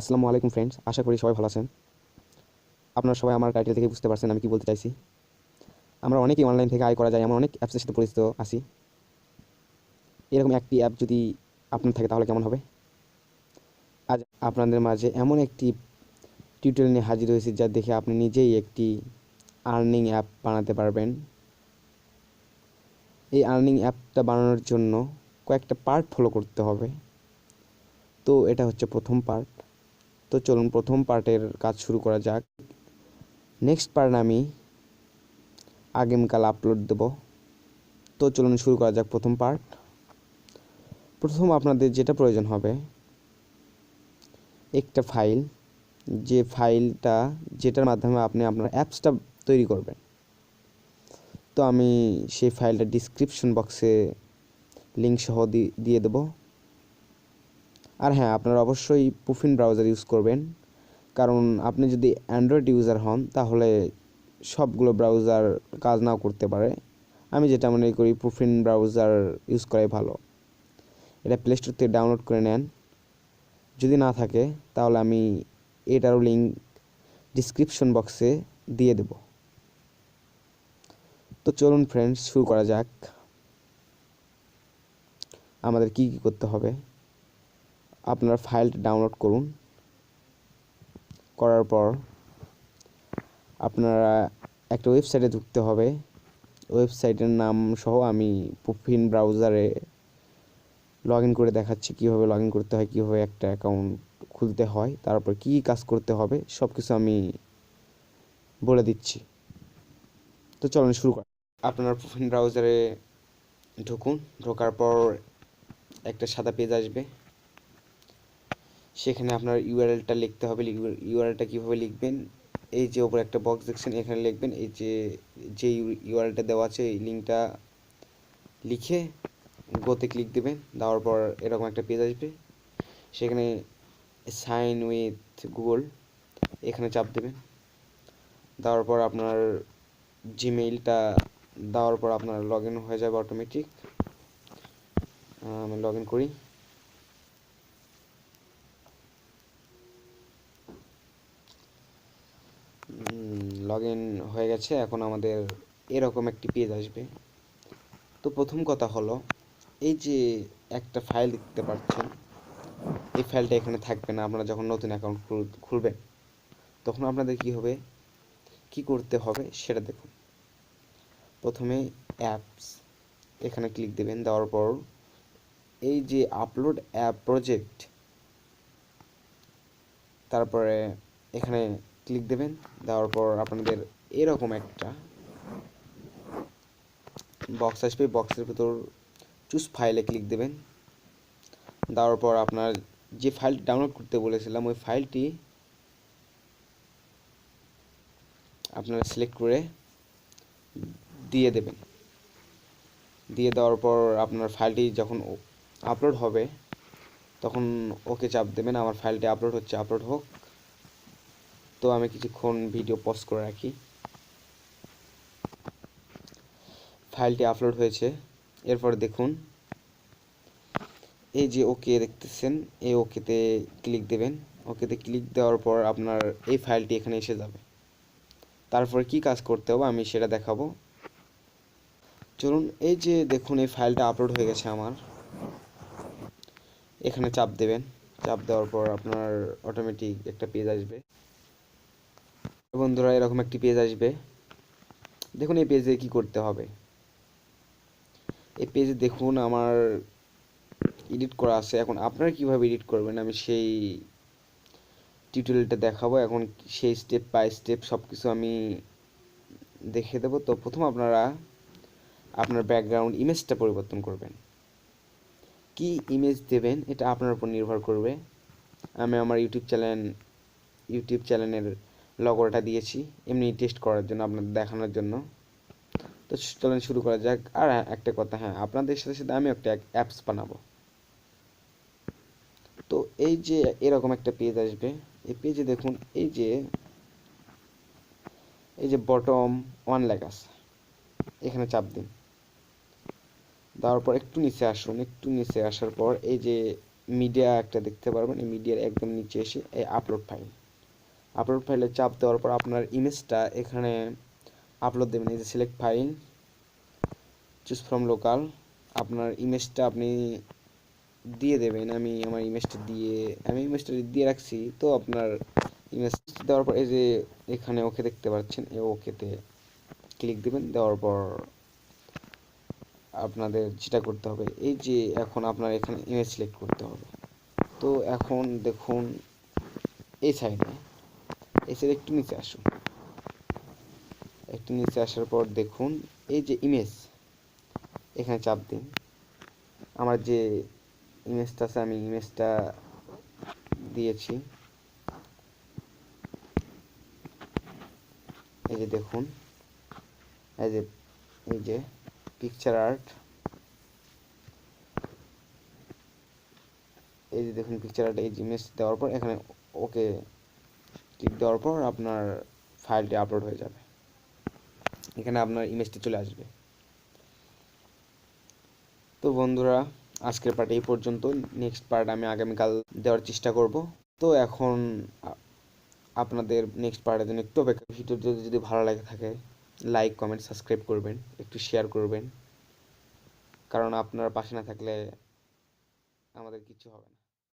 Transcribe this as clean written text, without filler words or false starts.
আসসালামু আলাইকুম ফ্রেন্ডস, আশা করি সবাই ভালো আছেন। আপনারা সবাই আমার টাইটেল থেকে বুঝতে পারছেন আমি কি বলতে চাইছি। আমরা অনেকেই অনলাইন থেকে আয় করা যায় এমন অনেক অ্যাপসের সাথে পরিচিত আছি। এরকম একটি অ্যাপ যদি আপনার থাকে তাহলে কেমন হবে। আজ আপনাদের মাঝে এমন একটি টিউটোরিয়াল নিয়ে হাজির হয়েছি যা দেখে আপনি নিজেই একটি আর্নিং অ্যাপ বানাতে পারবেন। এই আর্নিং অ্যাপটা বানানোর জন্য কয়েকটা পার্ট ফলো করতে হবে। তো এটা হচ্ছে প্রথম পার্ট। তো চলুন প্রথম পার্টের কাজ শুরু করা যাক। নেক্সট পার্ট আমি আগামীকাল আপলোড দেব। তো চলুন শুরু করা যাক প্রথম পার্ট। প্রথম আপনাদের যেটা প্রয়োজন হবে একটা ফাইল, যে ফাইলটা যেটার মাধ্যমে আপনি আপনার অ্যাপসটা তৈরি করবেন। তো আমি সেই ফাইলটা ডিসক্রিপশন বক্সে লিঙ্ক সহ দিয়ে দেব। আর হ্যাঁ, আপনারা অবশ্যই পুফিন ব্রাউজার ইউজ করবেন, কারণ আপনি যদি অ্যান্ড্রয়েড ইউজার হন তাহলে সবগুলো ব্রাউজার কাজ নাও করতে পারে। আমি যেটা মনে করি পুফিন ব্রাউজার ইউজ করাই ভালো। এটা প্লে স্টোর থেকে ডাউনলোড করে নেন। যদি না থাকে তাহলে আমি এটারও লিঙ্ক ডিসক্রিপশন বক্সে দিয়ে দেব। তো চলুন ফ্রেন্ডস শুরু করা যাক। আমাদের কি কি করতে হবে, আপনারা ফাইলটা ডাউনলোড করুন। করার পর আপনারা একটা ওয়েবসাইটে ঢুকতে হবে। ওয়েবসাইটের নাম সহ আমি পুফিন ব্রাউজারে লগ ইন করে দেখাচ্ছি কীভাবে লগ ইন করতে হয়, কীভাবে একটা অ্যাকাউন্ট খুলতে হয়, তারপর কী কী কাজ করতে হবে সব কিছু আমি বলে দিচ্ছি। তো চলুন শুরু করি। আপনার পুফিন ব্রাউজারে ঢুকুন। ঢোকার পর একটা সাদা পেজ আসবে, সেখানে আপনার ইউআরএলটা লিখতে হবে। ইউআরএলটা কীভাবে লিখবেন, এই যে ওপরে একটা বক্স দেখছেন এখানে লিখবেন। এই যে ইউআরএলটা দেওয়া আছে এই লিঙ্কটা লিখে গোতে ক্লিক দেবেন। দেওয়ার পর এরকম একটা পেজ আসবে, সেখানে সাইন উইথ গুগল এখানে চাপ দেবেন। দেওয়ার পর আপনার জিমেইলটা দেওয়ার পর আপনার লগ ইন হয়ে যাবে অটোমেটিক। আমি লগ ইন করি। লগ ইন হয়ে গেছে। এখন আমাদের এরকম একটি পেজ আসবে। তো প্রথম কথা হলো, এই যে একটা ফাইল দেখতে পাচ্ছেন, এই ফাইলটা এখানে থাকবে না। আপনারা যখন নতুন অ্যাকাউন্ট খুলবেন তখন আপনাদের কি করতে হবে সেটা দেখুন। প্রথমে অ্যাপস এখানে ক্লিক দেবেন। দেওয়ার পর এই যে আপলোড অ্যাপ প্রজেক্ট, তারপরে এখানে ক্লিক দেবেন। দেওয়ার পর আপনাদের এরকম একটা বক্স আসবে। বক্সের ভিতর চুজ ফাইলে ক্লিক দেবেন। দেওয়ার পর আপনার যে ফাইলটি ডাউনলোড করতে বলেছিলাম ওই ফাইলটি আপনারা সিলেক্ট করে দিয়ে দেবেন। দিয়ে দেওয়ার পর আপনার ফাইলটি যখন আপলোড হবে তখন ওকে চাপ দেবেন। আমার ফাইলটি আপলোড হচ্ছে, আপলোড হোক। তো আমি কিছুক্ষণ ভিডিও পজ করে রাখি। ফাইলটি আপলোড হয়েছে। এরপর দেখুন এই যে ওকে দেখতেছেন, এই ওকেতে ক্লিক দেবেন। ওকেতে ক্লিক দেওয়ার পর আপনার এই ফাইলটি এখানে এসে যাবে। তারপর কি কাজ করতে হবে আমি সেটা দেখাবো। চলুন, এই যে দেখুন এই ফাইলটা আপলোড হয়ে গেছে আমার। এখানে চাপ দেবেন। চাপ দেওয়ার পর আপনার অটোমেটিক একটা পেজ আসবে। বন্ধুরা, এরকম একটি পেজ আসবে। দেখুন এই পেজে কি করতে হবে। এই পেজে দেখুন আমার এডিট করা আছে। এখন আপনারা কিভাবে এডিট করবেন আমি সেই টিউটোরিয়ালটা দেখাবো। এখন সেই স্টেপ বাই স্টেপ সব কিছু আমি দেখিয়ে দেবো। তো প্রথম আপনারা আপনার ব্যাকগ্রাউন্ড ইমেজটা পরিবর্তন করবেন। কি ইমেজ দেবেন এটা আপনার উপর নির্ভর করবে। আমি আমার ইউটিউব চ্যানেলের লগোটা দিয়েছি এমনি টেস্ট করার জন্য, আপনাদের দেখানোর জন্য। তো চলেন শুরু করা যাক। আর একটা কথা, হ্যাঁ, আপনাদের সাথে সাথে আমি একটা অ্যাপস বানাবো। তো এই যে এরকম একটা পেজ আসবে। এই পেজে দেখুন এই যে বটম 1 লেখা আছে, এখানে চাপ দিন। দেওয়ার পর একটু নিচে আসুন। একটু নিচে আসার পর এই যে মিডিয়া একটা দেখতে পারবেন। এই মিডিয়ার একদম নিচে এসে এই আপলোড ফাইলে চাপ দেওয়ার পর আপনার ইমেজটা এখানে আপলোড দেবেন। এই যে select file, choose from local, আপনার ইমেজটা আপনি দিয়ে দেবেন। আমি ইমেজটা দিয়ে রাখছি। তো আপনার ইমেজ দেওয়ার পর এই যে এখানে ওকে দেখতে পাচ্ছেন, এই ওকেতে ক্লিক দেবেন। দেওয়ার পর আপনাদের যেটা করতে হবে, এই যে এখন আপনার এখানে ইমেজ সিলেক্ট করতে হবে। তো এখন দেখুন এই সাইডে একটু নিচে আসুন। একটু নিচে আসার পর দেখুন এই যে ইমেজ, এখানে চাপ দিন। আমার যে ইমেজটা আছে আমি ইমেজটা দিয়েছি। এই যে দেখুন, এই যে পিকচার আর্ট, এই যে দেখুন পিকচার আর্ট। এই যে ইমেজ দেওয়ার পর এখানে ওকে ক্লিক দেওয়ার পর আপনার ফাইলটি আপলোড হয়ে যাবে। এখানে আপনার ইমেজটি চলে আসবে। তো বন্ধুরা, আজকের পার্ট এই পর্যন্ত। নেক্সট পার্ট আমি আগামীকাল দেওয়ার চেষ্টা করব। তো এখন আপনাদের নেক্সট পার্টের জন্য একটু অপেক্ষা। ভিডিওটি যদি ভালো লাগে থাকে লাইক, কমেন্ট, সাবস্ক্রাইব করবেন, একটু শেয়ার করবেন, কারণ আপনারা পাশে না থাকলে আমাদের কিছু হবে না।